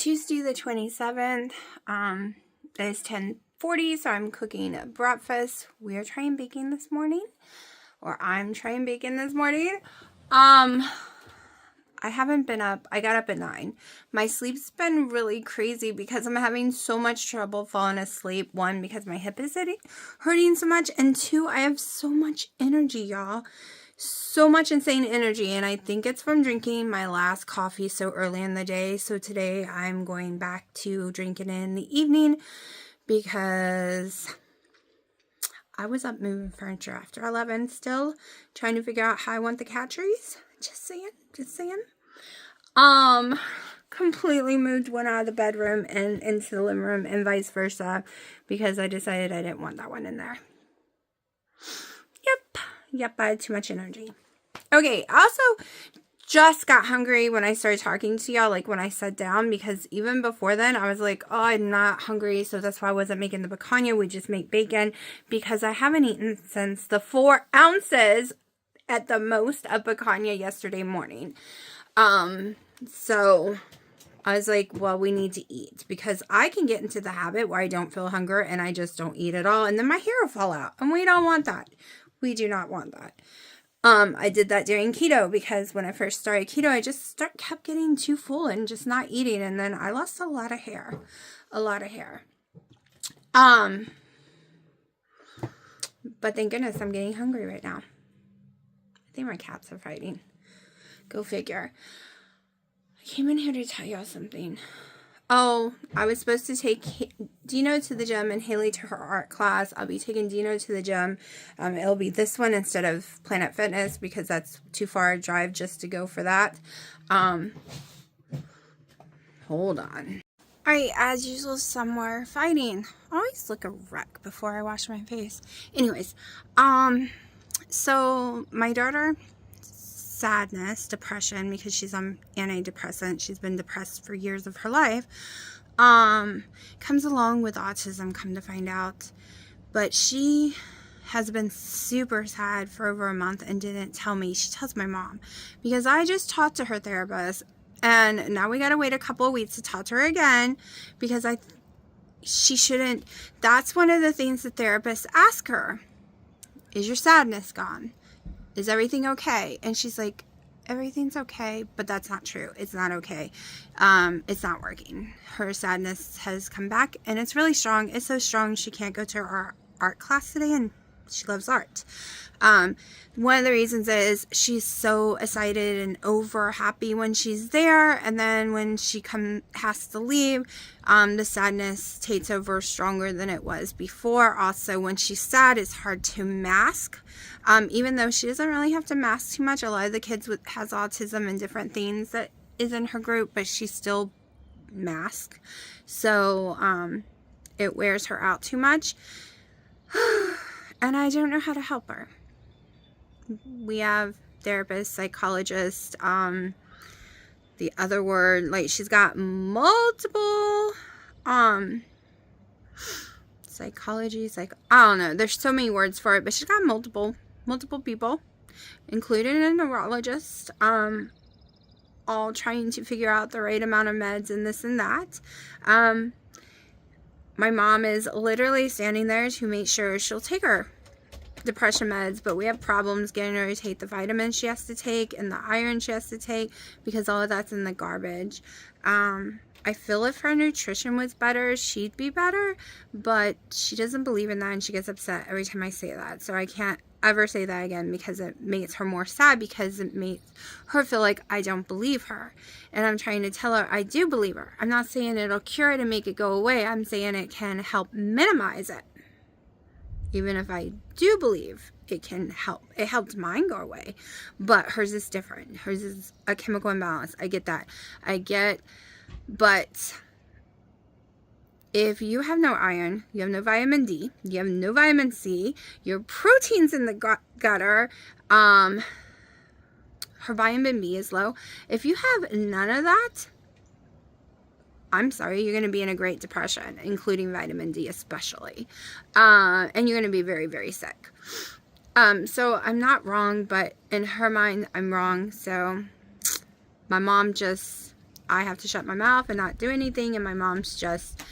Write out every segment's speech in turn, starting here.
Tuesday the 27th. It's 10:40, so I'm cooking breakfast. We are trying baking this morning, or I'm trying baking this morning. I haven't been up. I got up at 9. My sleep's been really crazy because I'm having so much trouble falling asleep. 1, because my hip is hurting so much, and 2, I have so much energy, y'all. So much insane energy, and I think it's from drinking my last coffee so early in the day. So today I'm going back to drinking in the evening because I was up moving furniture after 11, still trying to figure out how I want the cat trees. Just saying. Completely moved one out of the bedroom and into the living room and vice versa because I decided I didn't want that one in there. Yep, I had too much energy. Okay, I also just got hungry when I started talking to y'all, like when I sat down, because even before then, I was like, oh, I'm not hungry, so that's why I wasn't making the picanha. We just make bacon, because I haven't eaten since the 4 ounces at the most of picanha yesterday morning. So I was like, well, we need to eat, because I can get into the habit where I don't feel hunger and I just don't eat at all, and then my hair will fall out, and we don't want that. We do not want that. I did that during keto, because when I first started keto, I just kept getting too full and just not eating, and then I lost a lot of hair. But thank goodness I'm getting hungry right now. I think my cats are fighting. Go figure. I came in here to tell y'all something. Oh, I was supposed to take Dino to the gym and Haley to her art class. I'll be taking Dino to the gym. It'll be this one instead of Planet Fitness, because that's too far a drive just to go for that. Hold on. Alright, as usual, somewhere fighting. I always look a wreck before I wash my face. Anyways, so my daughter, sadness, depression, because she's on antidepressant. She's been depressed for years of her life. Comes along with autism, come to find out. But she has been super sad for over a month and didn't tell me. She tells my mom, because I just talked to her therapist, and now we gotta wait a couple of weeks to talk to her again, because she shouldn't. That's one of the things the therapist ask her. Is your sadness gone? Is everything okay? And she's like, everything's okay, but that's not true. It's not okay. It's not working. Her sadness has come back, and it's really strong. It's so strong she can't go to her art class today, and she loves art. One of the reasons is she's so excited and over happy when she's there, and then when she has to leave, the sadness takes over stronger than it was before. Also, when she's sad, it's hard to mask. Even though she doesn't really have to mask too much. A lot of the kids has autism and different things that is in her group, but she still masks. So it wears her out too much. And I don't know how to help her. We have therapists, psychologists, the other word, like she's got multiple, psychology, I don't know, there's so many words for it, but she's got multiple people, including a neurologist, all trying to figure out the right amount of meds and this and that. My mom is literally standing there to make sure she'll take her depression meds, but we have problems getting her to take the vitamins she has to take and the iron she has to take, because all of that's in the garbage. I feel if her nutrition was better, she'd be better, but she doesn't believe in that, and she gets upset every time I say that. So I can't ever say that again, because it makes her more sad, because it makes her feel like I don't believe her. And I'm trying to tell her I do believe her. I'm not saying it'll cure it and make it go away. I'm saying it can help minimize it. Even if I do believe it can help. It helped mine go away. But hers is different. Hers is a chemical imbalance. I get that. But if you have no iron, you have no vitamin D, you have no vitamin C, your protein's in the gutter, her vitamin B is low. If you have none of that, I'm sorry, you're going to be in a great depression, including vitamin D especially. And you're going to be very, very sick. So I'm not wrong, but in her mind, I'm wrong. So my mom just I have to shut my mouth and not do anything, and my mom's just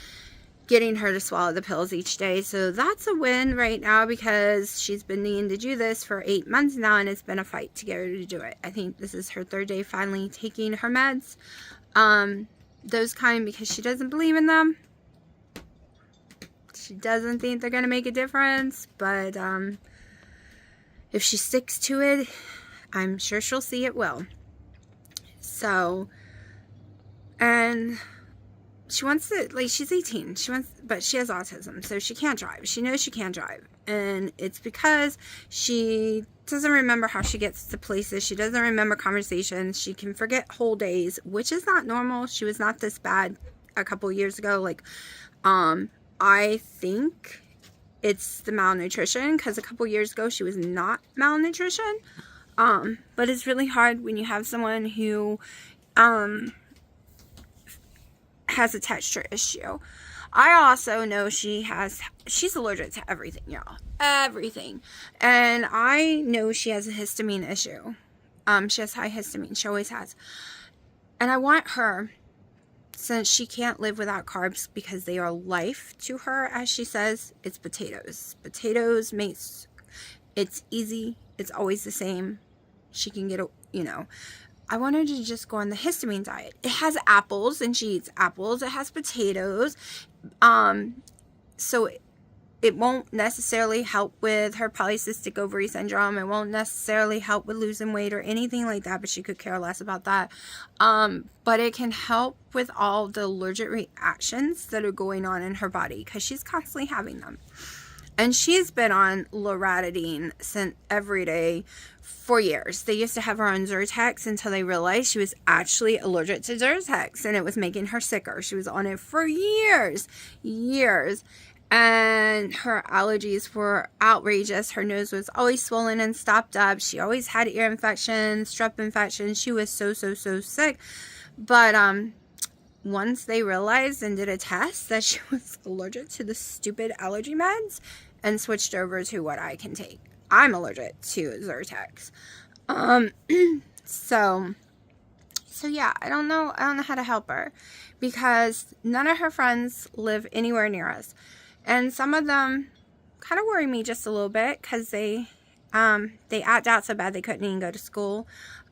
getting her to swallow the pills each day. So that's a win right now, because she's been needing to do this for 8 months now, and it's been a fight to get her to do it. I think this is her 3rd day finally taking her meds. Those kind, because she doesn't believe in them. She doesn't think they're going to make a difference, but if she sticks to it, I'm sure she'll see it will. So, and she wants to, like, she's 18, but she has autism, so she can't drive. She knows she can't drive, and it's because she doesn't remember how she gets to places. She doesn't remember conversations. She can forget whole days, which is not normal. She was not this bad a couple years ago. Like, I think it's the malnutrition, because a couple years ago she was not malnutrition. But it's really hard when you have someone who has a texture issue. I also know she's allergic to everything, y'all. Everything. And I know she has a histamine issue. She has high histamine. She always has. And I want her, since she can't live without carbs because they are life to her, as she says, it's potatoes. Potatoes makes, it's easy. It's always the same. She can get, I want her to just go on the histamine diet. It has apples, and she eats apples. It has potatoes. So it won't necessarily help with her polycystic ovary syndrome. It won't necessarily help with losing weight or anything like that, but she could care less about that. But it can help with all the allergic reactions that are going on in her body, because she's constantly having them. And she's been on loratadine since every day for years. They used to have her on Zyrtex until they realized she was actually allergic to Zyrtex, and it was making her sicker. She was on it for years. And her allergies were outrageous. Her nose was always swollen and stopped up. She always had ear infections, strep infections. She was so sick. But once they realized and did a test that she was allergic to the stupid allergy meds, and switched over to what I can take. I'm allergic to Zyrtex. So yeah, I don't know how to help her, because none of her friends live anywhere near us. And some of them kind of worry me just a little bit, because they act out so bad they couldn't even go to school.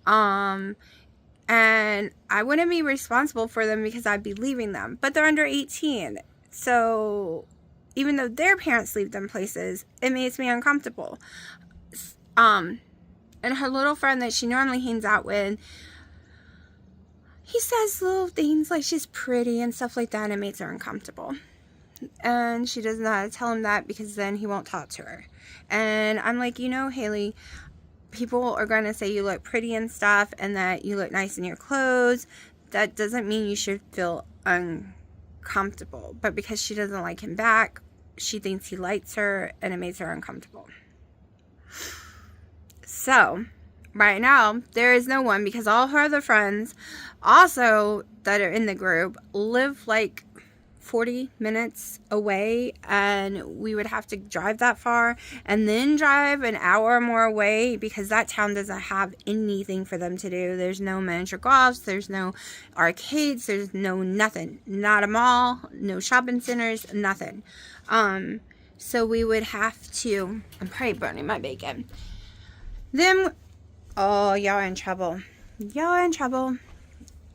And I wouldn't be responsible for them, because I'd be leaving them. But they're under 18. So even though their parents leave them places, it makes me uncomfortable. And her little friend that she normally hangs out with, he says little things like she's pretty and stuff like that, and it makes her uncomfortable. And she doesn't know how to tell him that, because then he won't talk to her. And I'm like, Haley, people are going to say you look pretty and stuff, and that you look nice in your clothes. That doesn't mean you should feel uncomfortable. But because she doesn't like him back, she thinks he likes her, and it makes her uncomfortable. So right now there is no one, because all her other friends also that are in the group live like 40 minutes away, and we would have to drive that far and then drive an hour more away, because that town doesn't have anything for them to do. There's no miniature golfs, there's no arcades, there's no nothing, not a mall, no shopping centers, nothing. So we would have to, I'm probably burning my bacon. Then, oh, y'all are in trouble.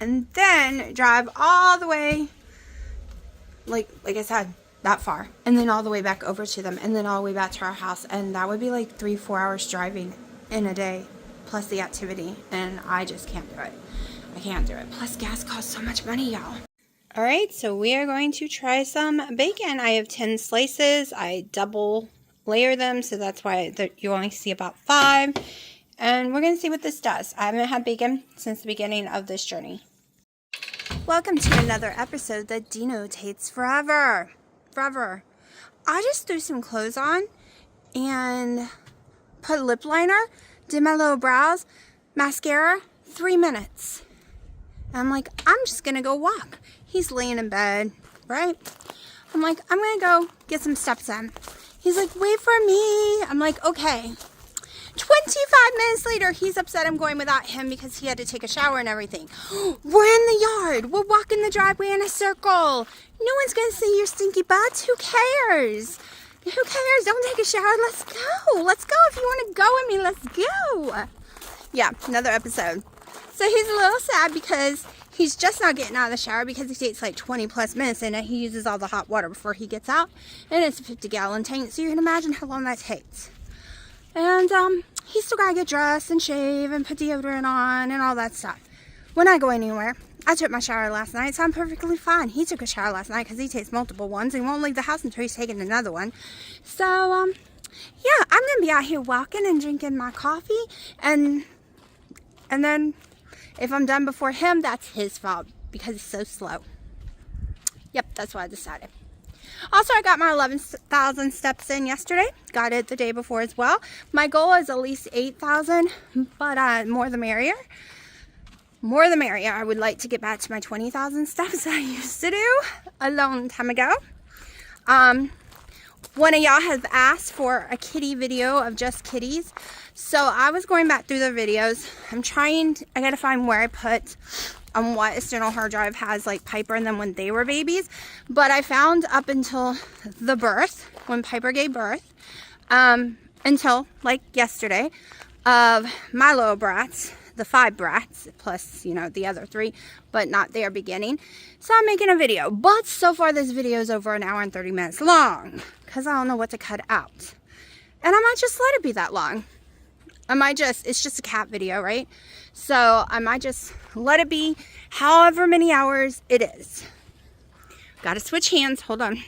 And then drive all the way, like I said, that far, and then all the way back over to them, and then all the way back to our house, and that would be like 3-4 hours driving in a day, plus the activity, and I just can't do it. I can't do it. Plus gas costs so much money, y'all. All right, so we are going to try some bacon. I have 10 slices. I double layer them, so that's why you only see about 5, and we're going to see what this does. I haven't had bacon since the beginning of this journey. Welcome to another episode that denotates forever. I just threw some clothes on and put lip liner, did my little brows, mascara, 3 minutes. And I'm like, I'm just going to go walk. He's laying in bed, right? I'm like, I'm going to go get some steps in. He's like, wait for me. I'm like, okay. 25 minutes later, he's upset I'm going without him because he had to take a shower and everything. We're in the yard. We're walking the driveway in a circle. No one's going to see your stinky butts. Who cares? Who cares? Don't take a shower. Let's go. Let's go. If you want to go with me, let's go. Yeah, another episode. So he's a little sad because he's just not getting out of the shower because he takes like 20 plus minutes in it. He uses all the hot water before he gets out. And it's a 50-gallon tank, so you can imagine how long that takes. And he's still got to get dressed and shave and put deodorant on and all that stuff. When I go anywhere, I took my shower last night, so I'm perfectly fine. He took a shower last night because he takes multiple ones and won't leave the house until he's taken another one. So, yeah, I'm going to be out here walking and drinking my coffee. And then if I'm done before him, that's his fault because he's so slow. Yep, that's what I decided. Also, I got my 11,000 steps in yesterday. Got it the day before as well. My goal is at least 8,000, but more the merrier. More the merrier. I would like to get back to my 20,000 steps that I used to do a long time ago. One of y'all has asked for a kitty video of just kitties. So I was going back through the videos. I gotta find where I put what external hard drive has like Piper and then when they were babies. But I found up until the birth, when Piper gave birth, until like yesterday, of my little brats, the 5 brats, plus, you know, the other 3, but not their beginning. So I'm making a video. But so far this video is over an hour and 30 minutes long because I don't know what to cut out. And I might just let it be that long. It's just a cat video, right? So I might just let it be however many hours it is. Gotta switch hands. Hold on.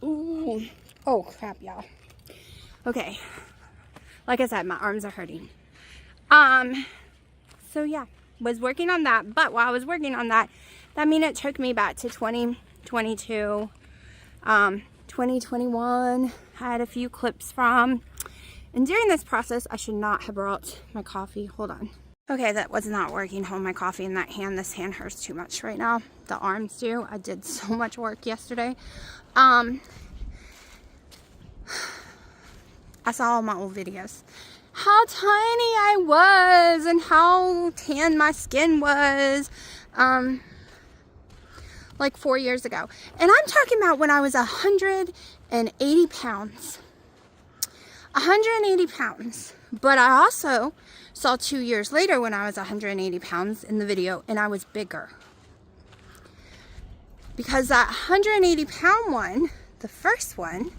Ooh. Oh, crap, y'all. Okay. Like I said, my arms are hurting. So yeah, was working on that. But while I was working on that, that means it took me back to 2022, 2021. I had a few clips from. And during this process, I should not have brought my coffee. Hold on. Okay, that was not working. Hold my coffee in that hand. This hand hurts too much right now. The arms do. I did so much work yesterday. I saw all my old videos. How tiny I was and how tan my skin was. Like 4 years ago. And I'm talking about when I was 180 pounds. 180 pounds. But I also saw 2 years later when I was 180 pounds in the video and I was bigger. Because that 180 pound one, the first one,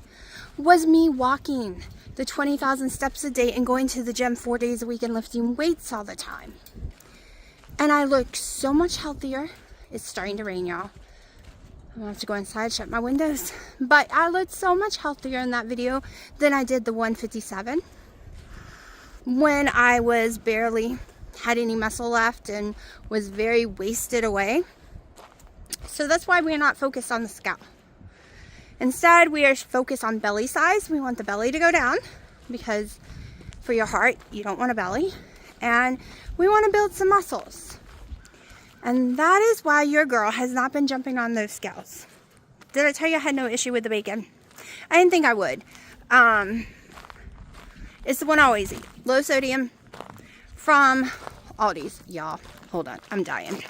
was me walking the 20,000 steps a day and going to the gym 4 days a week and lifting weights all the time. And I looked so much healthier. It's starting to rain, y'all. I'm gonna have to go inside, shut my windows. But I looked so much healthier in that video than I did the 157. When I was barely had any muscle left and was very wasted away. So that's why we're not focused on the scalp. Instead, we are focused on belly size. We want the belly to go down because for your heart, you don't want a belly. And we want to build some muscles. And that is why your girl has not been jumping on those scales. Did I tell you I had no issue with the bacon? I didn't think I would. It's the one I always eat. Low sodium from Aldi's. Y'all, hold on. I'm dying.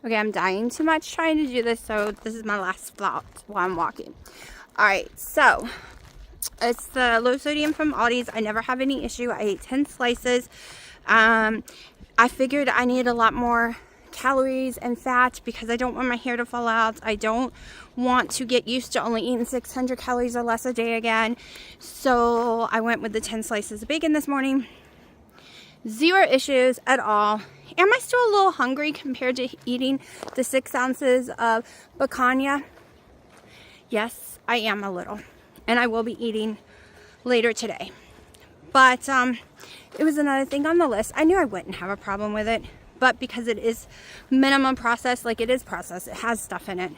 Okay, I'm dying too much trying to do this, so this is my last thought while I'm walking. Alright, so it's the low sodium from Aldi's. I never have any issue. I ate 10 slices. I figured I need a lot more calories and fat because I don't want my hair to fall out. I don't want to get used to only eating 600 calories or less a day again. So I went with the 10 slices of bacon this morning. 0 issues at all. Am I still a little hungry compared to eating the 6 ounces of picanha? Yes, I am a little. And I will be eating later today. But it was another thing on the list. I knew I wouldn't have a problem with it. But because it is minimum processed, like it is processed, it has stuff in it.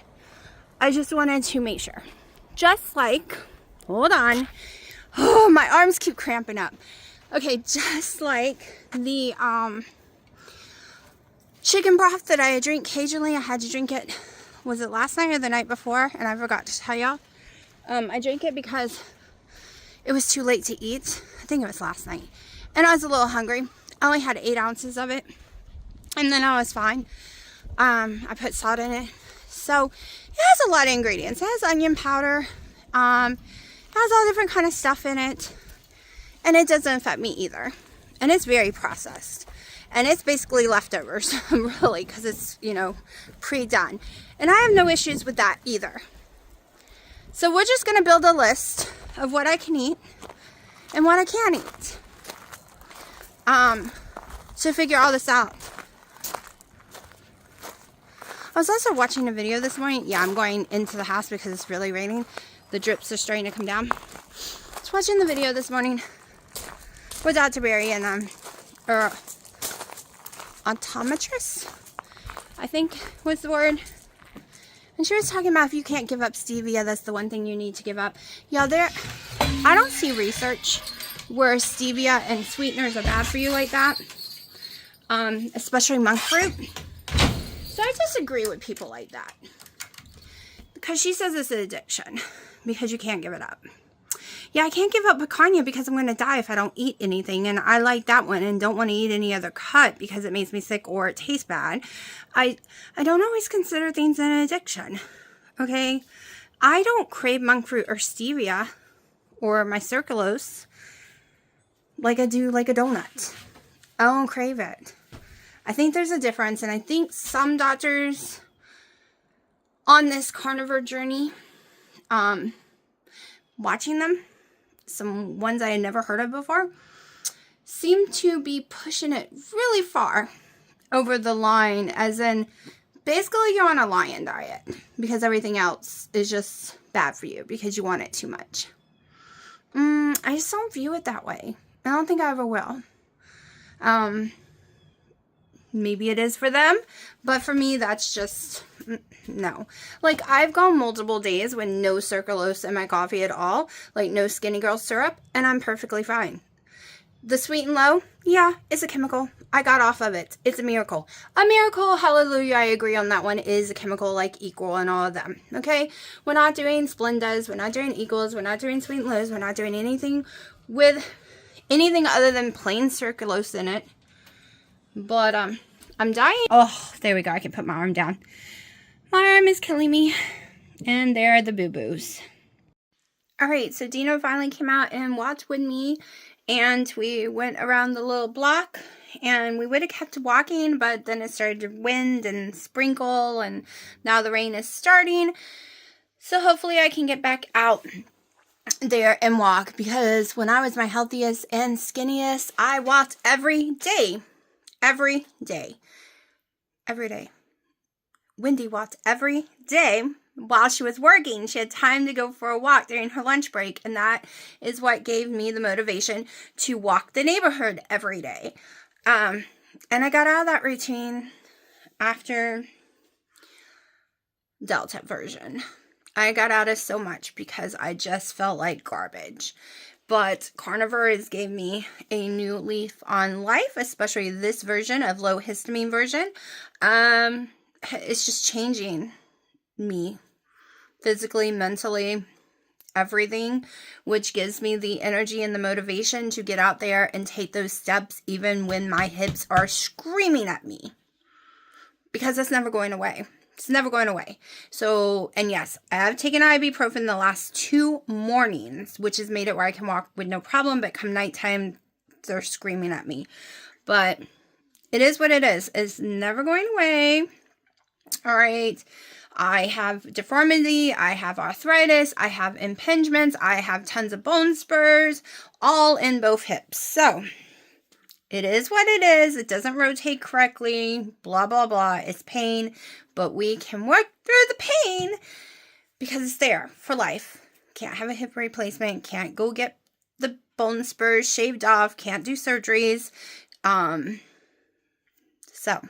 I just wanted to make sure. Just like, hold on. Oh, my arms keep cramping up. Okay, just like the chicken broth that I drink occasionally. I had to drink it, was it last night or the night before? And I forgot to tell y'all. I drank it because it was too late to eat think it was last night. And I was a little hungry. I only had 8 ounces of it. And then I was fine. I put salt in it. So it has a lot of ingredients. It has onion powder. It has all different kind of stuff in it. And it doesn't affect me either. And it's very processed. And it's basically leftovers, really, because it's, you know, pre-done. And I have no issues with that either. So we're just going to build a list of what I can eat and what I can't eat. To figure all this out. I was also watching a video this morning. Yeah, I'm going into the house because it's really raining. The drips are starting to come down. I was watching the video this morning with Dietary and optometrist, I think was the word. And she was talking about if you can't give up stevia, that's the one thing you need to give up. Yeah, I don't see research where stevia and sweeteners are bad for you like that. Especially monk fruit. So I disagree with people like that. Because she says it's an addiction. Because you can't give it up. Yeah, I can't give up picanha because I'm going to die if I don't eat anything. And I like that one and don't want to eat any other cut because it makes me sick or it tastes bad. I don't always consider things an addiction. Okay? I don't crave monk fruit or stevia or my sucralose like I do like a donut. I don't crave it. I think there's a difference. And I think some doctors on this carnivore journey, watching them, some ones I had never heard of before, seem to be pushing it really far over the line, as in basically you're on a lion diet because everything else is just bad for you because you want it too much. I just don't view it that way. I don't think I ever will. Maybe it is for them, but for me, that's just, no. Like, I've gone multiple days with no sucralose in my coffee at all, like no Skinny Girl syrup, and I'm perfectly fine. The sweet and low, yeah, it's a chemical. I got off of it. It's a miracle. A miracle, hallelujah, I agree on that one, is a chemical like Equal and all of them, okay? We're not doing Splendas, we're not doing Equals, we're not doing sweet and lows, we're not doing anything with anything other than plain sucralose in it. But, I'm dying. Oh, there we go. I can put my arm down. My arm is killing me. And there are the boo-boos. Alright, so Dino finally came out and walked with me. And we went around the little block. And we would have kept walking, but then it started to wind and sprinkle. And now the rain is starting. So hopefully I can get back out there and walk. Because when I was my healthiest and skinniest, I walked every day. Every day. Every day. Wendy walked every day while she was working. She had time to go for a walk during her lunch break. And that is what gave me the motivation to walk the neighborhood every day. And I got out of that routine after Delta version. I got out of so much because I just felt like garbage. But carnivore has gave me a new leaf on life, especially this version of low histamine version. It's just changing me physically, mentally, everything, which gives me the energy and the motivation to get out there and take those steps even when my hips are screaming at me. Because it's never going away. It's never going away. So, and yes, I have taken ibuprofen the last 2 mornings, which has made it where I can walk with no problem, but come nighttime, they're screaming at me. But it is what it is. It's never going away. All right. I have deformity. I have arthritis. I have impingements. I have tons of bone spurs, all in both hips. So, it is what it is. It doesn't rotate correctly. Blah, blah, blah. It's pain. But we can work through the pain because it's there for life. Can't have a hip replacement. Can't go get the bone spurs shaved off. Can't do surgeries. So,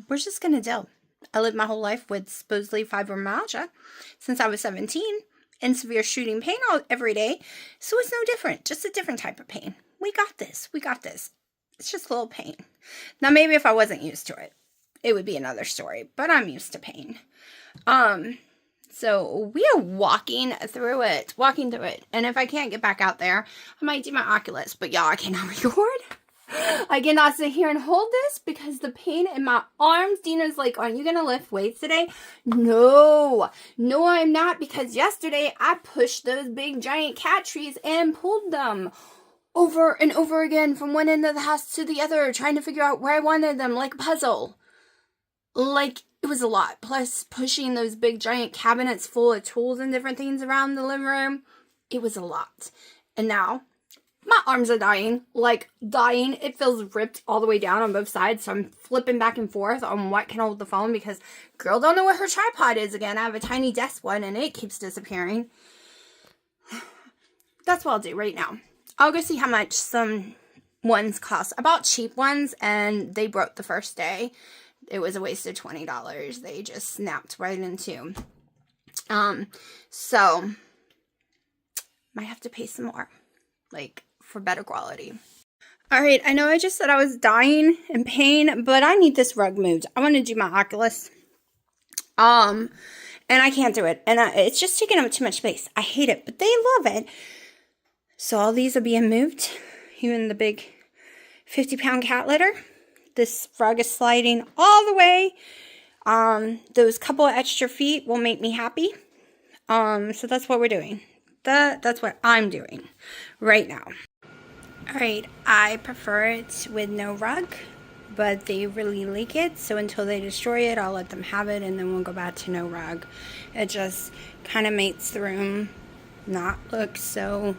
we're just going to deal. I lived my whole life with supposedly fibromyalgia since I was 17 and severe shooting pain every day. So, it's no different. Just a different type of pain. We got this. We got this. It's just a little pain. Now, maybe if I wasn't used to it, it would be another story. But I'm used to pain. So we are walking through it. And if I can't get back out there, I might do my Oculus. But y'all, I cannot record. I cannot sit here and hold this because the pain in my arms. Dina's like, aren't you going to lift weights today? No, I'm not, because yesterday I pushed those big giant cat trees and pulled them over and over again from one end of the house to the other, trying to figure out where I wanted them, like a puzzle. Like, it was a lot. Plus, pushing those big giant cabinets full of tools and different things around the living room. It was a lot. And now, my arms are dying. Like, dying. It feels ripped all the way down on both sides. So I'm flipping back and forth on what can hold the phone, because girl don't know where her tripod is again. I have a tiny desk one and it keeps disappearing. That's what I'll do right now. I'll go see how much some ones cost. I bought cheap ones and they broke the first day. It was a waste of $20. They just snapped right in two. So might have to pay some more, like, for better quality. All right, I know I just said I was dying in pain, but I need this rug moved. I want to do my Oculus. And I can't do it. And it's just taking up too much space. I hate it, but they love it. So all these are being moved. Even the big 50-pound cat litter. This rug is sliding all the way. Those couple of extra feet will make me happy. So that's what we're doing. That's what I'm doing right now. All right, I prefer it with no rug, but they really like it. So until they destroy it, I'll let them have it, and then we'll go back to no rug. It just kind of makes the room not look so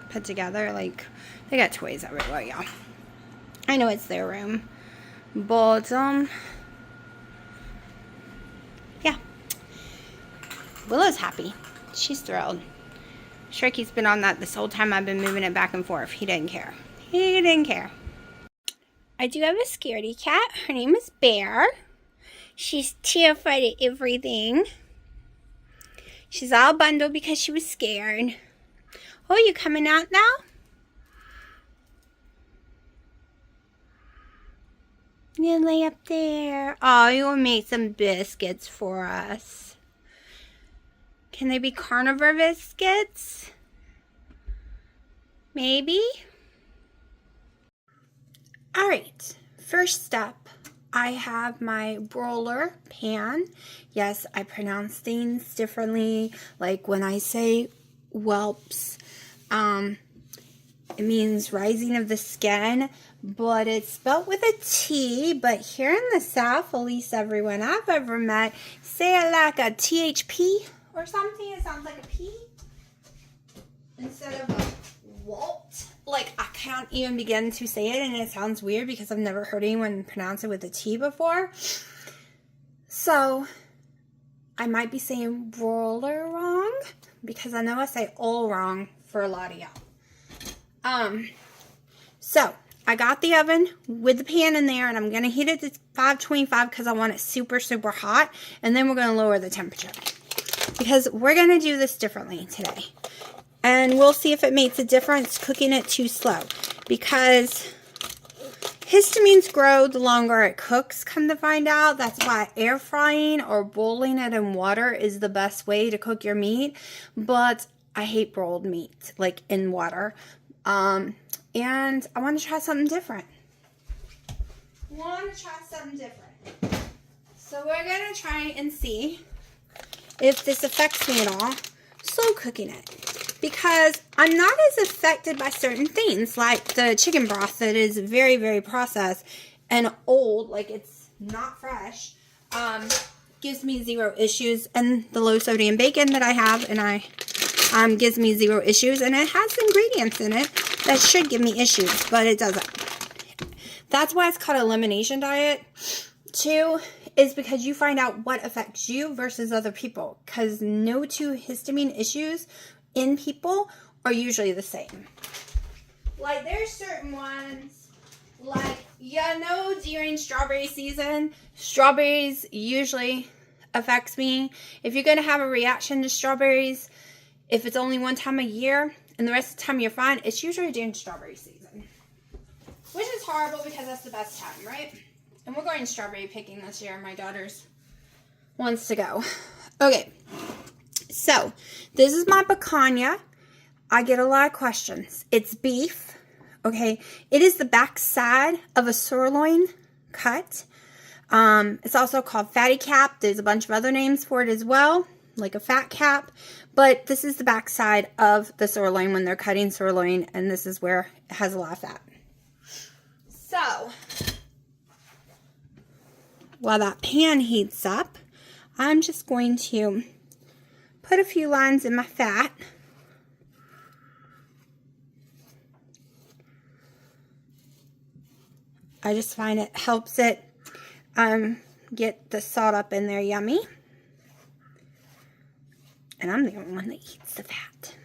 put together. Like, they got toys everywhere, y'all. I know it's their room, but, yeah. Willow's happy. She's thrilled. Shrikey's been on that this whole time I've been moving it back and forth. He didn't care. He didn't care. I do have a scaredy cat. Her name is Bear. She's terrified of everything. She's all bundled because she was scared. Oh, you coming out now? You lay up there. Oh, you'll make some biscuits for us. Can they be carnivore biscuits? Maybe? Alright, first step. I have my broiler pan. Yes, I pronounce things differently. Like when I say whelps, it means rising of the skin, but it's spelled with a T. But here in the South, at least everyone I've ever met, say it like a THP or something. It sounds like a P instead of a walt. Like, I can't even begin to say it, and it sounds weird because I've never heard anyone pronounce it with a T before. So I might be saying broiler wrong, because I know I say all wrong for a lot of y'all. So I got the oven with the pan in there, and I'm going to heat it to 525 because I want it super, super hot. And then we're going to lower the temperature because we're going to do this differently today. And we'll see if it makes a difference cooking it too slow, because histamines grow the longer it cooks, come to find out. That's why air frying or boiling it in water is the best way to cook your meat. But I hate boiled meat, like in water. And I want to try something different. So we're going to try and see if this affects me at all slow cooking it. Because I'm not as affected by certain things, like the chicken broth that is very, very processed and old, like it's not fresh, gives me zero issues. And the low sodium bacon that I have gives me zero issues, and it has ingredients in it that should give me issues, but it doesn't. That's why it's called elimination diet too, is because you find out what affects you versus other people, because no two histamine issues in people are usually the same. Like, there's certain ones, like, during strawberry season, strawberries usually affects me. If you're going to have a reaction to strawberries, if it's only one time a year and the rest of the time you're fine, it's usually during strawberry season. Which is horrible because that's the best time, right? And we're going strawberry picking this year. My daughters wants to go. Okay, so this is my picanha. I get a lot of questions. It's beef, okay? It is the back side of a sirloin cut. It's also called fatty cap. There's a bunch of other names for it as well, like a fat cap. But this is the back side of the sirloin when they're cutting sirloin, and this is where it has a lot of fat. So, while that pan heats up, I'm just going to put a few lines in my fat. I just find it helps it get the salt up in there yummy. And I'm the only one that eats the fat.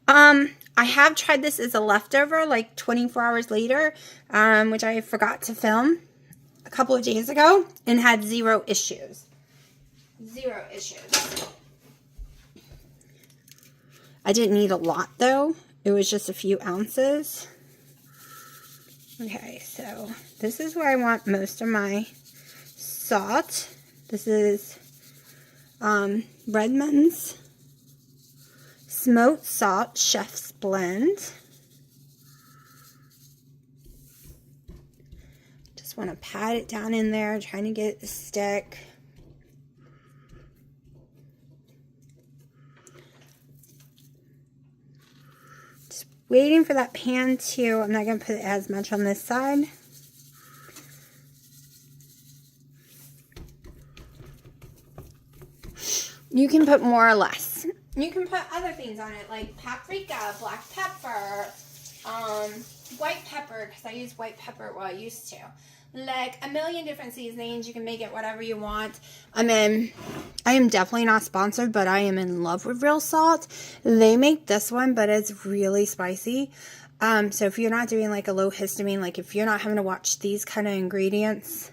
I have tried this as a leftover, like 24 hours later, which I forgot to film a couple of days ago, and had 0 issues. 0 issues. I didn't need a lot, though. It was just a few ounces. Okay, so this is where I want most of my salt. This is Redmond's Smoked Salt Chef's Blend. Just want to pat it down in there, trying to get it to stick. Just waiting for that pan to, I'm not going to put as much on this side. You can put more or less. You can put other things on it, like paprika, black pepper, white pepper, because I use white pepper, well, I used to. Like a million different seasonings. You can make it whatever you want. I am definitely not sponsored, but I am in love with Real Salt. They make this one, but it's really spicy. So if you're not doing like a low histamine, like if you're not having to watch these kind of ingredients,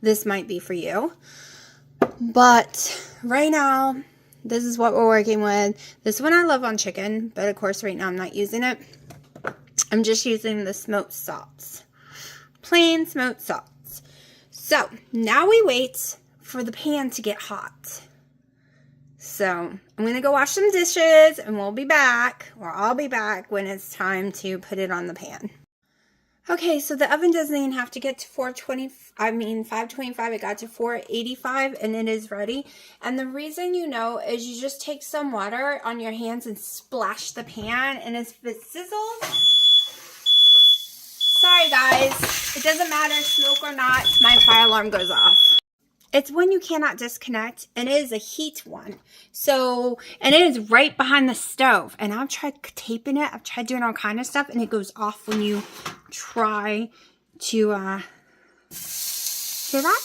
this might be for you. But right now, this is what we're working with. This one I love on chicken, but of course right now I'm not using it. I'm just using the smoked salts. Plain smoked salts. So, now we wait for the pan to get hot. So, I'm going to go wash some dishes and we'll be back, or I'll be back when it's time to put it on the pan. Okay, so the oven doesn't even have to get to 525. It got to 485 and it is ready. And the reason you know is you just take some water on your hands and splash the pan, and if it sizzles, sorry guys, it doesn't matter, smoke or not, my fire alarm goes off. It's one you cannot disconnect, and it is a heat one. So, and it is right behind the stove. And I've tried taping it. I've tried doing all kind of stuff, and it goes off when you try to, hear that?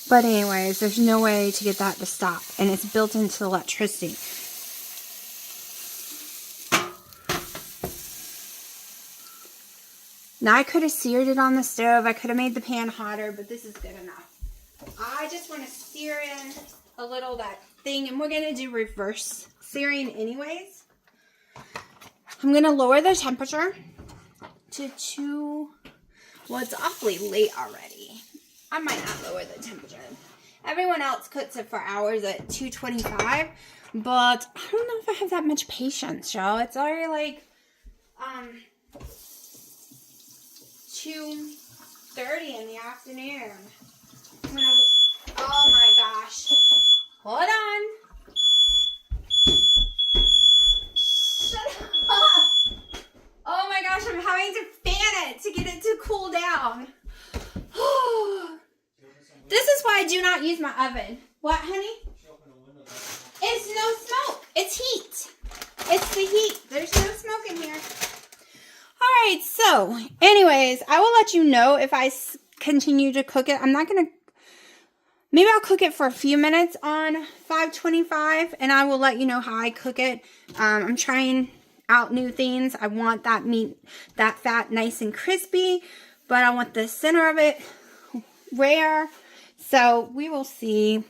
But anyways, there's no way to get that to stop, and it's built into the electricity. Now, I could have seared it on the stove. I could have made the pan hotter, but this is good enough. I just want to sear in a little that thing, and we're going to do reverse searing anyways. I'm going to lower the temperature to well, it's awfully late already. I might not lower the temperature. Everyone else cooks it for hours at 225, but I don't know if I have that much patience, y'all. It's already like, 2:30 in the afternoon. Oh my gosh. Hold on. Shut up. Oh my gosh, I'm having to fan it to get it to cool down. This is why I do not use my oven. What, honey? It's no smoke. It's heat. It's the heat. There's no smoke in here. Alright, so, anyways, I will let you know if I continue to cook it. I'm not going to, maybe I'll cook it for a few minutes on 525, and I will let you know how I cook it. I'm trying out new things. I want that meat, that fat nice and crispy, but I want the center of it rare. So, we will see,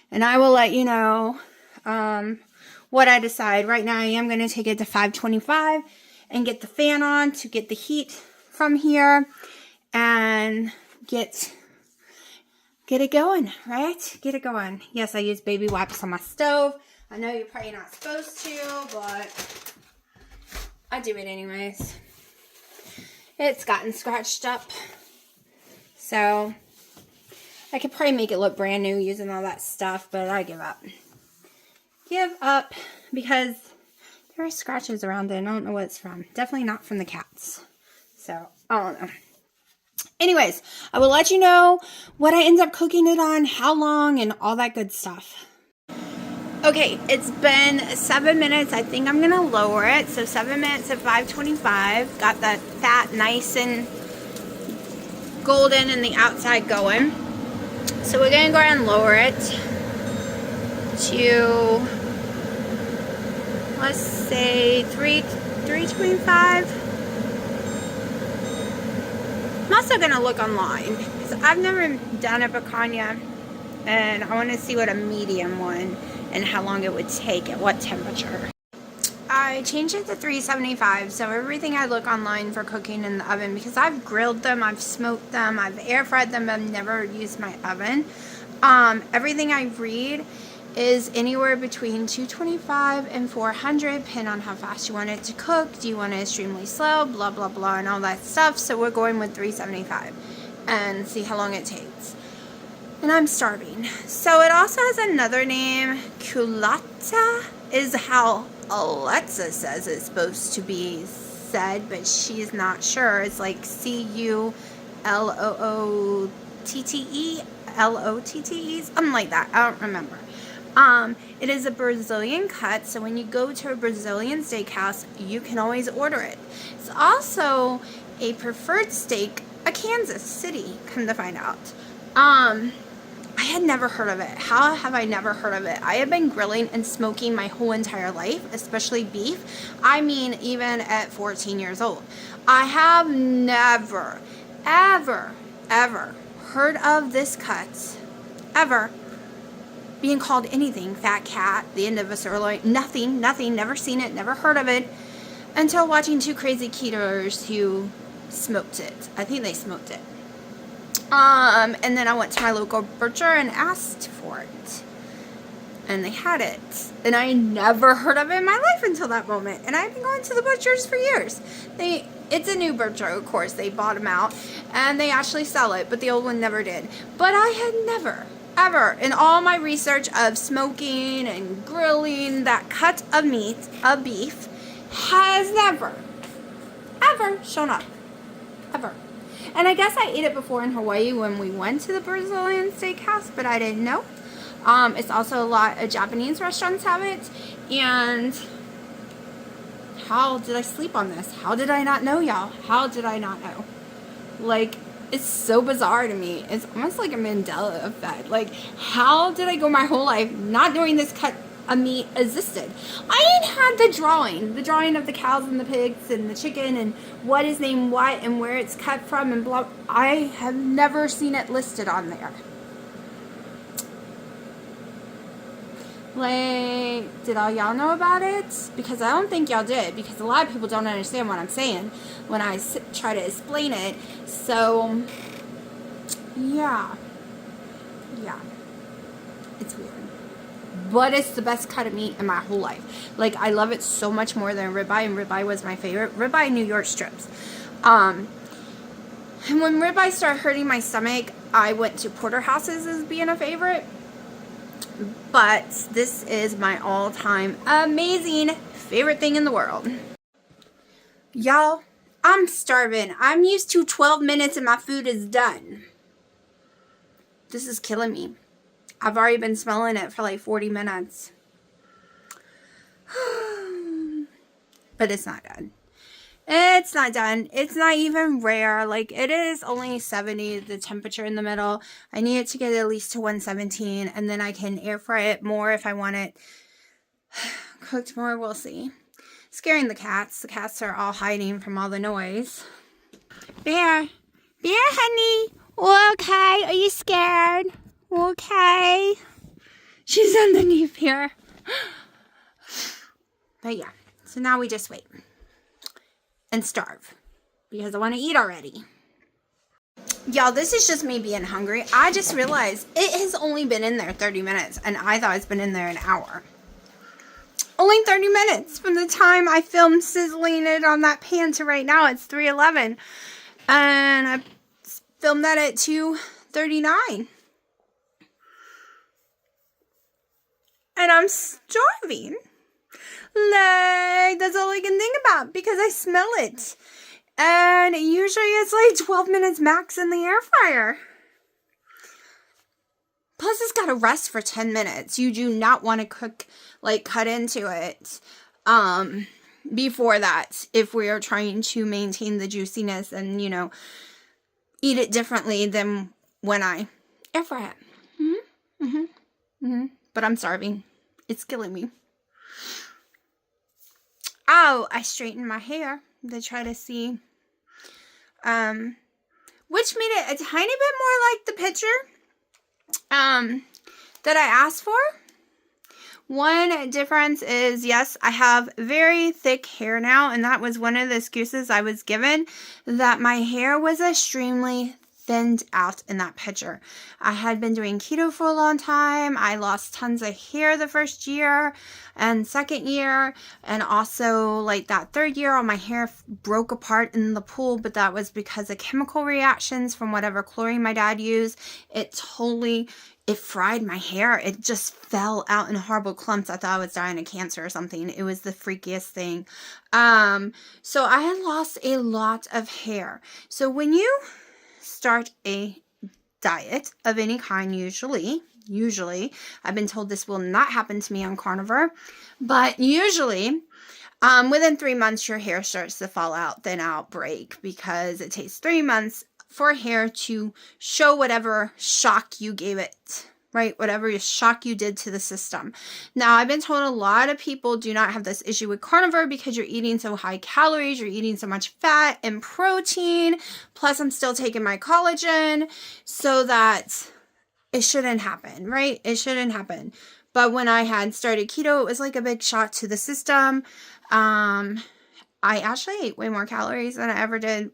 and I will let you know what I decide. Right now I am going to take it to 525 and get the fan on to get the heat from here and get it going, right? Get it going. Yes, I use baby wipes on my stove. I know you're probably not supposed to, but I do it anyways. It's gotten scratched up, so I could probably make it look brand new using all that stuff, but I give up. Give up, because there are scratches around it and I don't know what it's from. Definitely not from the cats. So, I don't know. Anyways, I will let you know what I end up cooking it on, how long, and all that good stuff. Okay, it's been 7 minutes. I think I'm going to lower it. So 7 minutes at 525. Got that fat nice and golden and the outside going. So we're going to go ahead and lower it to, let's say, 325. I'm also going to look online because I've never done a picanha, and I want to see what a medium one and how long it would take at what temperature. I changed it to 375, so everything I look online for cooking in the oven, because I've grilled them, I've smoked them, I've air fried them, I've never used my oven. Everything I read is anywhere between 225 and 400, depending on how fast you want it to cook. Do you want it extremely slow, blah blah blah, and all that stuff. So we're going with 375 and see how long it takes. And I'm starving. So it also has another name. Culotta is how Alexa says it's supposed to be said, but she's not sure. It's like Cullootte, something like that. I don't remember. It is a Brazilian cut, so when you go to a Brazilian steakhouse, you can always order it. It's also a preferred steak, a Kansas City, come to find out. I had never heard of it. How have I never heard of it? I have been grilling and smoking my whole entire life, especially beef. I mean, even at 14 years old. I have never, ever, ever heard of this cut, ever, being called anything. Fat cat, the end of a sirloin, nothing, never seen it, never heard of it, until watching two crazy ketoers who smoked it. I think they smoked it. And then I went to my local butcher and asked for it. And they had it. And I never heard of it in my life until that moment. And I've been going to the butchers for years. It's a new butcher, of course. They bought them out. And they actually sell it. But the old one never did. But I had never, ever, in all my research of smoking and grilling, that cut of meat, of beef, has never, ever shown up. Ever. And I guess I ate it before in Hawaii when we went to the Brazilian steakhouse, but I didn't know. It's also a lot of Japanese restaurants have it. And how did I sleep on this? How did I not know, y'all? How did I not know? Like, it's so bizarre to me. It's almost like a Mandela effect. Like, how did I go my whole life not knowing this cut of meat existed? I ain't had the drawing of the cows and the pigs and the chicken and what is named what and where it's cut from and blah. I have never seen it listed on there. Like, did all y'all know about it? Because I don't think y'all did, because a lot of people don't understand what I'm saying when I try to explain it. So, yeah, it's weird. But it's the best cut of meat in my whole life. Like, I love it so much more than ribeye, and ribeye was my favorite. Ribeye New York strips. And when ribeye started hurting my stomach, I went to porterhouses as being a favorite. But this is my all-time amazing favorite thing in the world. Y'all, I'm starving. I'm used to 12 minutes and my food is done. This is killing me. I've already been smelling it for like 40 minutes. But it's not done. It's not done. It's not even rare. Like, it is only 70, the temperature in the middle. I need it to get at least to 117, and then I can air fry it more if I want it cooked more. We'll see. Scaring the cats. The cats are all hiding from all the noise. Bear, honey. Okay. Are you scared? Okay. She's underneath here. But yeah, so now we just wait and starve because I want to eat already. Y'all, this is just me being hungry. I just realized it has only been in there 30 minutes and I thought it's been in there an hour. Only 30 minutes from the time I filmed sizzling it on that pan to right now. It's 3:11 and I filmed that at 2:39. And I'm starving. Like, that's all I can think about because I smell it. And usually it's like 12 minutes max in the air fryer. Plus it's got to rest for 10 minutes. You do not want to cook, like cut into it before that if we are trying to maintain the juiciness and, you know, eat it differently than when I air fry it. But I'm starving. It's killing me. Oh, I straightened my hair to try to see, which made it a tiny bit more like the picture, that I asked for. One difference is, yes, I have very thick hair now, and that was one of the excuses I was given, that my hair was extremely thinned out in that picture. I had been doing keto for a long time. I lost tons of hair the first year and second year, and also like that third year, all my hair broke apart in the pool, but that was because of chemical reactions from whatever chlorine my dad used. It fried my hair. It just fell out in horrible clumps. I thought I was dying of cancer or something. It was the freakiest thing. So I had lost a lot of hair. So when you start a diet of any kind, usually, I've been told this will not happen to me on carnivore, but usually, within 3 months, your hair starts to fall out, thin out, break, because it takes 3 months for hair to show whatever shock you gave it, right? Whatever shock you did to the system. Now, I've been told a lot of people do not have this issue with carnivore because you're eating so high calories, you're eating so much fat and protein, plus I'm still taking my collagen, so that it shouldn't happen, right? It shouldn't happen. But when I had started keto, it was like a big shock to the system. I actually ate way more calories than I ever did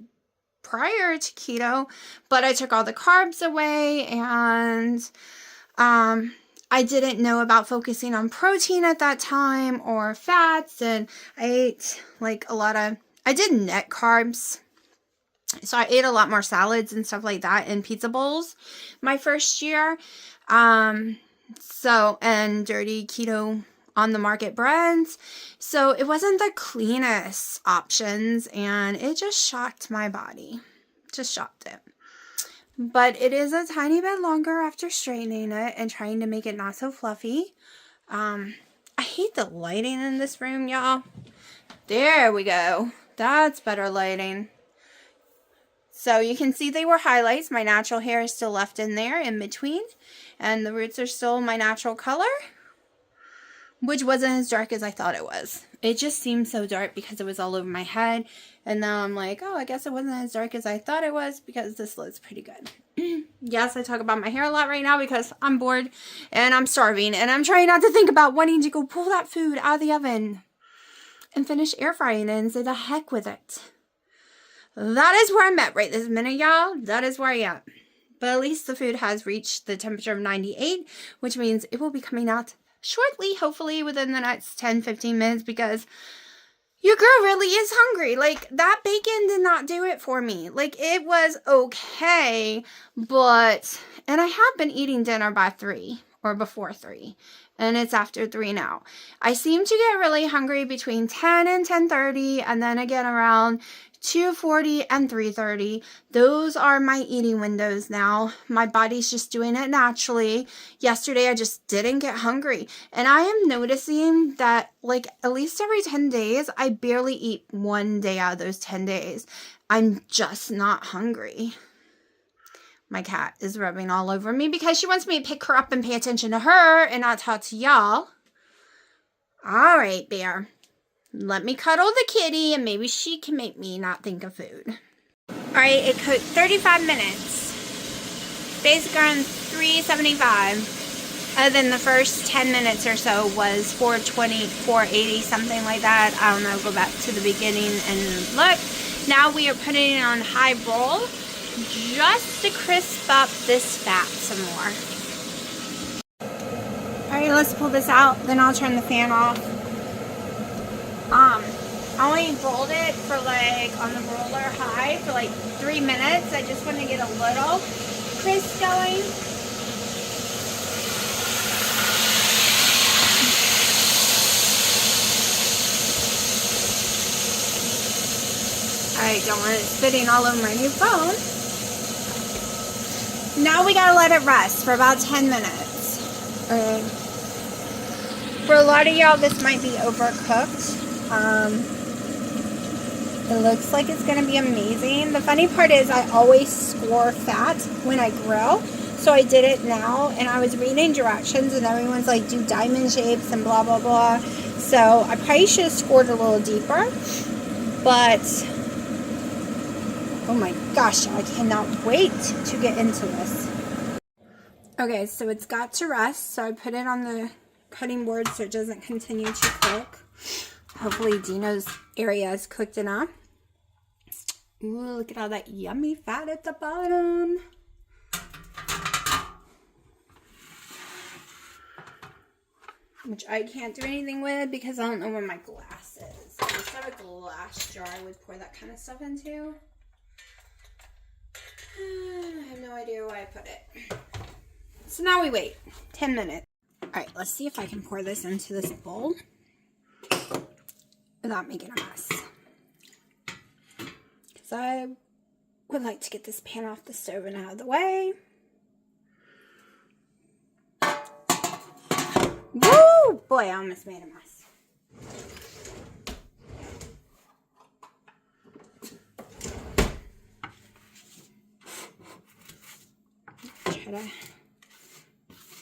prior to keto, but I took all the carbs away, and I didn't know about focusing on protein at that time or fats, and I ate like I did net carbs. So I ate a lot more salads and stuff like that and pizza bowls my first year. And dirty keto on the market breads. So it wasn't the cleanest options, and it just shocked my body. Just shocked it. But it is a tiny bit longer after straightening it and trying to make it not so fluffy. I hate the lighting in this room, y'all. There we go. That's better lighting. So you can see they were highlights. My natural hair is still left in there in between. And the roots are still my natural color, which wasn't as dark as I thought it was. It just seemed so dark because it was all over my head. And now I'm like, oh, I guess it wasn't as dark as I thought it was because this looks pretty good. Yes, I talk about my hair a lot right now because I'm bored and I'm starving. And I'm trying not to think about wanting to go pull that food out of the oven and finish air frying it and say the heck with it. That is where I'm at right this minute, y'all. That is where I am. But at least the food has reached the temperature of 98, which means it will be coming out shortly, hopefully within the next 10-15 minutes, because your girl really is hungry. Like, that bacon did not do it for me. Like, it was okay, but, and I have been eating dinner by 3 or before 3, and it's after 3 now. I seem to get really hungry between 10 and 10:30, and then again around 2:40 and 3:30. Those are my eating windows now. My body's just doing it naturally. Yesterday, I just didn't get hungry. And I am noticing that, like, at least every 10 days, I barely eat 1 day out of those 10 days. I'm just not hungry. My cat is rubbing all over me because she wants me to pick her up and pay attention to her and not talk to y'all. All right, Bear. Let me cuddle the kitty and maybe she can make me not think of food. Alright, it cooked 35 minutes. Basic on 375. Other than the first 10 minutes or so was 420, 480, something like that. I don't know, go back to the beginning and look. Now we are putting it on high roll just to crisp up this fat some more. Alright, let's pull this out, then I'll turn the fan off. I only rolled it for like, on the roller high for like 3 minutes. I just want to get a little crisp going. I don't want it spitting all over my new phone. Now we gotta let it rest for about 10 minutes. For a lot of y'all, this might be overcooked. It looks like it's gonna be amazing. The funny part is I always score fat when I grill. So I did it now, and I was reading directions, and everyone's like, do diamond shapes and blah, blah, blah. So I probably should have scored a little deeper. But oh my gosh, I cannot wait to get into this. Okay, so it's got to rest. So I put it on the cutting board so it doesn't continue to cook. Hopefully Dino's area is cooked enough. Ooh, look at all that yummy fat at the bottom. Which I can't do anything with because I don't know where my glass is. I just have a glass jar I would pour that kind of stuff into. I have no idea where I put it. So now we wait 10 minutes. Alright, let's see if I can pour this into this bowl without making a mess. Because I would like to get this pan off the stove and out of the way. Woo! Boy, I almost made a mess. Try to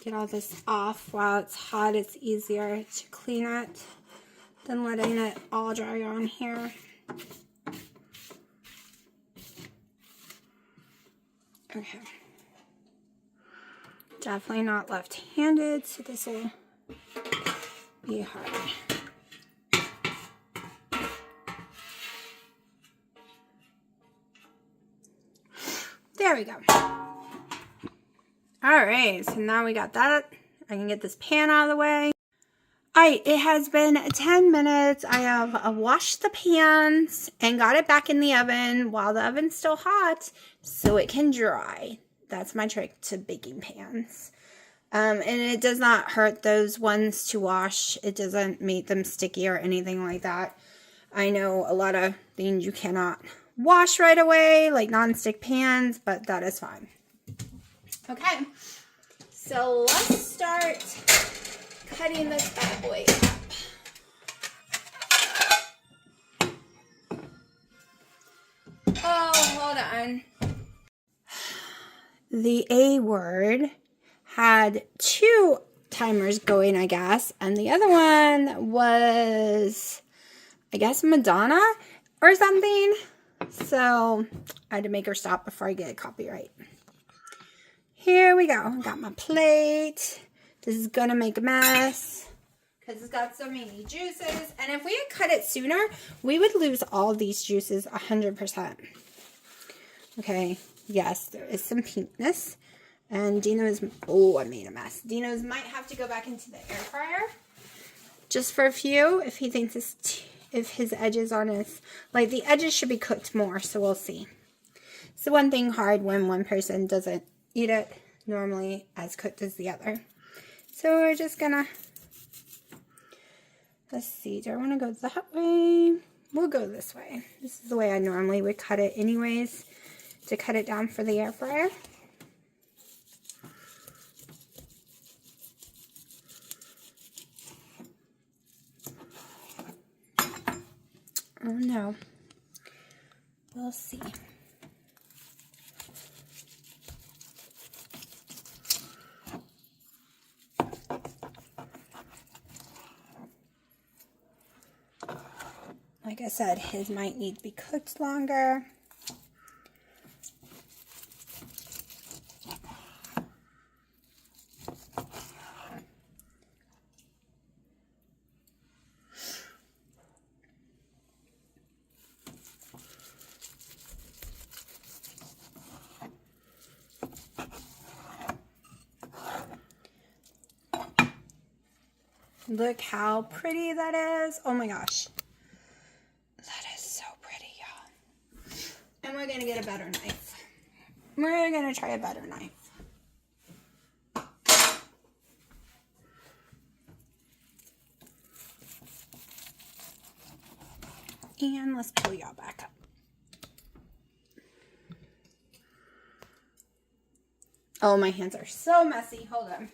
get all this off while it's hot. It's easier to clean it than letting it all dry on here. Okay. Definitely not left-handed, so this will be hard. There we go. Alright, so now we got that. I can get this pan out of the way. Alright, it has been 10 minutes. I have washed the pans and got it back in the oven while the oven's still hot so it can dry. That's my trick to baking pans. And it does not hurt those ones to wash. It doesn't make them sticky or anything like that. I know a lot of things you cannot wash right away, like non-stick pans, but that is fine. Okay, so let's start cutting this bad boy up. Oh, hold on. The A word had 2 timers going, I guess, and the other one was, I guess, Madonna or something. So I had to make her stop before I get a copyright. Here we go. Got my plate. This is gonna make a mess because it's got so many juices. And if we had cut it sooner, we would lose all these juices 100%. Okay. Yes, there is some pinkness. And Dino's, oh, I made a mess. Dino's might have to go back into the air fryer just for a few if he thinks if his edges aren't as, like the edges should be cooked more, so we'll see. It's the one thing hard when one person doesn't eat it normally as cooked as the other. So we're just gonna, let's see, do I want to go that way? We'll go this way. This is the way I normally would cut it anyways, to cut it down for the air fryer. Oh no. We'll see. Like I said, his might need to be cooked longer. Look how pretty that is. Oh my gosh. That is so pretty, y'all. And we're going to get a better knife. We're going to try a better knife. And let's pull y'all back up. Oh, my hands are so messy. Hold on.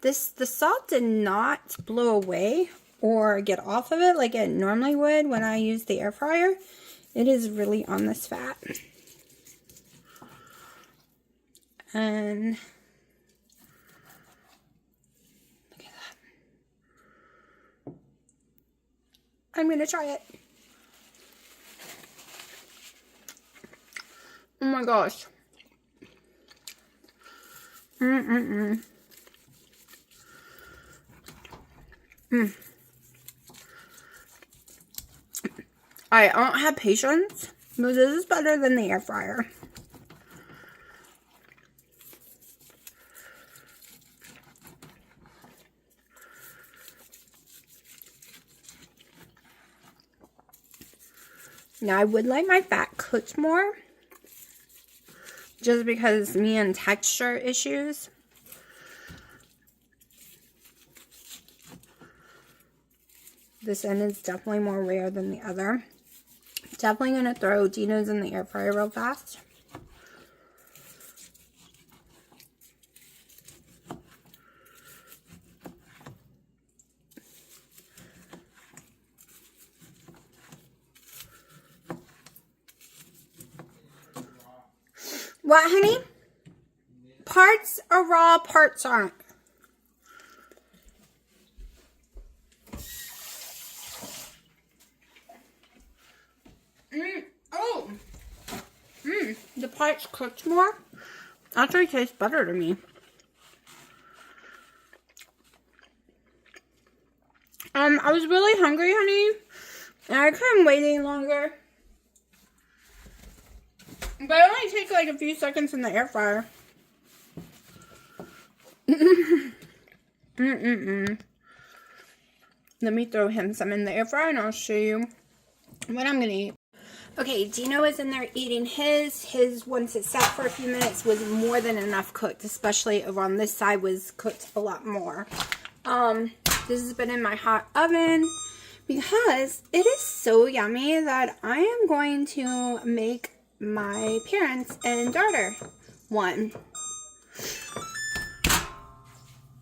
The salt did not blow away or get off of it like it normally would when I use the air fryer. It is really on this fat. And look at that. I'm going to try it. Oh my gosh. I don't have patience, but this is better than the air fryer. Now, I would like my fat cooked more, just because me and texture issues. This end is definitely more rare than the other. Definitely going to throw Dino's in the air fryer real fast. What, honey? Parts are raw, parts aren't. The parts cooked more actually tastes better to me. I was really hungry, honey, and I couldn't wait any longer. But it only takes like a few seconds in the air fryer. Let me throw him some in the air fryer and I'll show you what I'm gonna eat. Okay, Dino is in there eating his. His, once it sat for a few minutes, was more than enough cooked, especially over on this side was cooked a lot more. This has been in my hot oven because it is so yummy that I am going to make my parents and daughter one.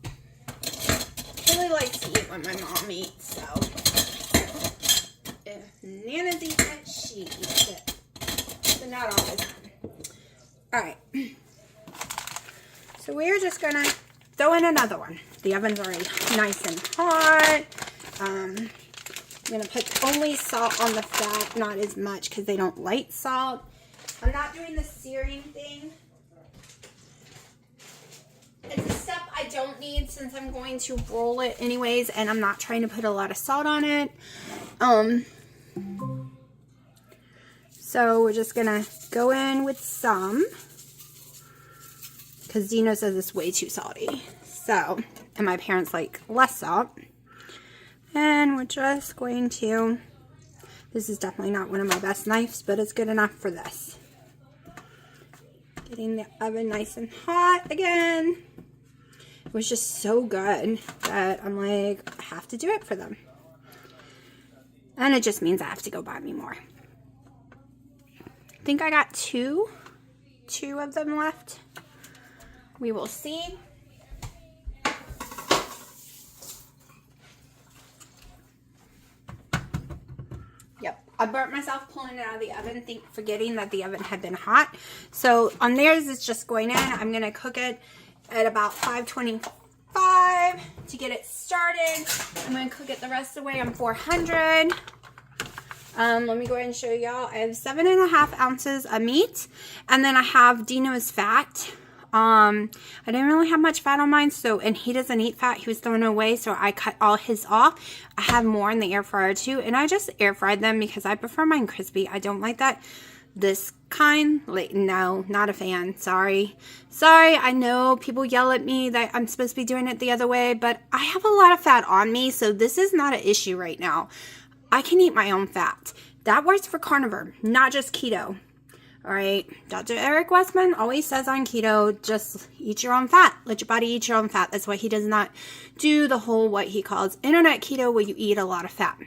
I really like to eat when my mom eats, so if Nana's eating it, she eats it. But not all the time. Alright. So we're just gonna throw in another one. The oven's already nice and hot. I'm gonna put only salt on the fat, not as much because they don't like salt. I'm not doing the searing thing. It's a step I don't need since I'm going to roll it anyways, and I'm not trying to put a lot of salt on it. So we're just gonna go in with some, because Dino says it's way too salty. So, and my parents like less salt. And we're just going to, this is definitely not one of my best knives, but it's good enough for this. Getting the oven nice and hot again. It was just so good that I'm like, I have to do it for them. And it just means I have to go buy me more. I think I got two of them left. We will see. Yep, I burnt myself pulling it out of the oven, forgetting that the oven had been hot. So on theirs, it's just going in. I'm going to cook it at about 525 to get it started. I'm going to cook it the rest of the way on 400. Let me go ahead and show y'all. I have 7.5 ounces of meat, and then I have Dino's fat. I didn't really have much fat on mine, so, and he doesn't eat fat. He was throwing it away, so I cut all his off. I have more in the air fryer too, and I just air fried them because I prefer mine crispy. I don't like that this kind, like, no, not a fan. Sorry, I know people yell at me that I'm supposed to be doing it the other way, but I have a lot of fat on me, so this is not an issue right now. I can eat my own fat. That works for carnivore, not just keto. All right, Dr. Eric Westman always says on keto, just eat your own fat. Let your body eat your own fat. That's why he does not do the whole, what he calls internet keto, where you eat a lot of fat.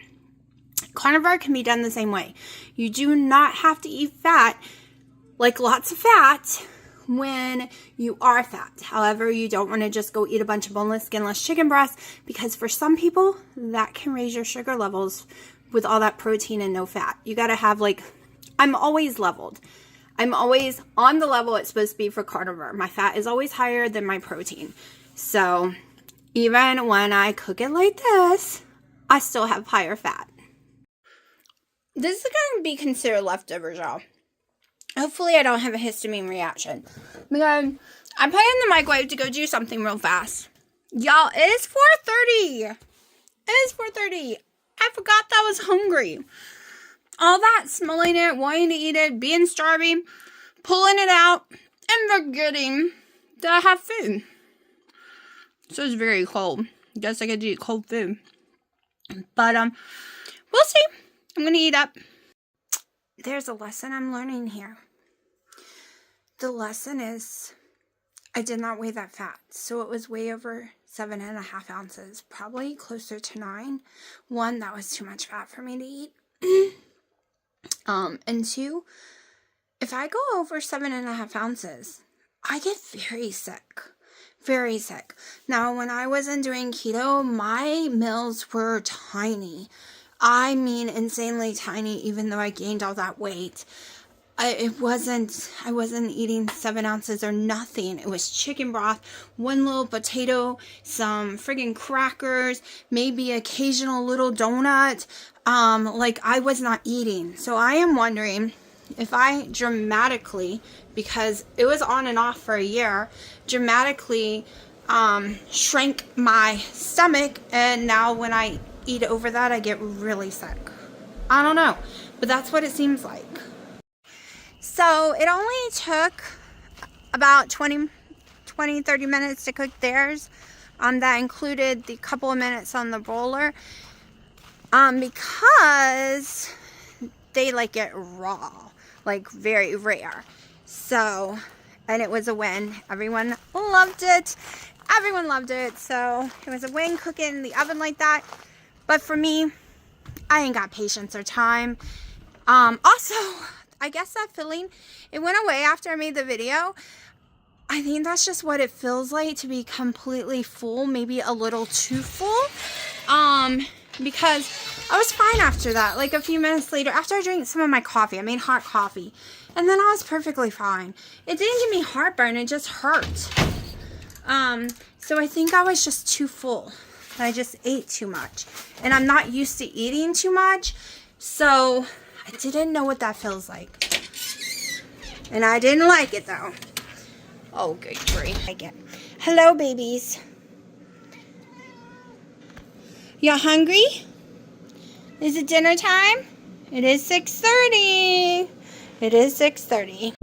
Carnivore can be done the same way. You do not have to eat fat, like lots of fat, when you are fat. However, you don't want to just go eat a bunch of boneless, skinless chicken breasts, because for some people, that can raise your sugar levels with all that protein and no fat. You got to have, like, I'm always leveled. I'm always on the level it's supposed to be for carnivore. My fat is always higher than my protein. So even when I cook it like this, I still have higher fat. This is going to be considered leftovers, y'all. Hopefully I don't have a histamine reaction, because I put it in the microwave to go do something real fast. Y'all, it is 4:30. It is 4:30. I forgot that I was hungry. All that, smelling it, wanting to eat it, being starving, pulling it out, and forgetting that I have food. So it's very cold. Guess I get to eat cold food. But, we'll see. I'm going to eat up. There's a lesson I'm learning here. The lesson is, I did not weigh that fat. So it was way over 7.5 ounces. Probably closer to 9. 1, that was too much fat for me to eat. And 2, if I go over 7.5 ounces, I get very sick. Very sick. Now, when I wasn't doing keto, my meals were tiny. I mean, insanely tiny, even though I gained all that weight. I wasn't eating 7 ounces or nothing. It was chicken broth, 1 little potato, some friggin' crackers, maybe occasional little donut. Like, I was not eating. So I am wondering if I dramatically, because it was on and off for a year, dramatically shrank my stomach, and now when I eat over that, I get really sick. I don't know, but that's what it seems like. So it only took about 30 minutes to cook theirs. That included the couple of minutes on the roller. Because they like it raw, like very rare. So, and it was a win. Everyone loved it. Everyone loved it. So it was a win cooking in the oven like that. But for me, I ain't got patience or time. Also, I guess that feeling, it went away after I made the video. I think that's just what it feels like to be completely full, maybe a little too full. Because I was fine after that. Like a few minutes later, after I drank some of my coffee, I made hot coffee, and then I was perfectly fine. It didn't give me heartburn, it just hurt. So I think I was just too full. I just ate too much, and I'm not used to eating too much, so I didn't know what that feels like. And I didn't like it though. Oh, good grief. Hello, babies. You hungry? Is it dinner time? It is 6:30. It is 6:30.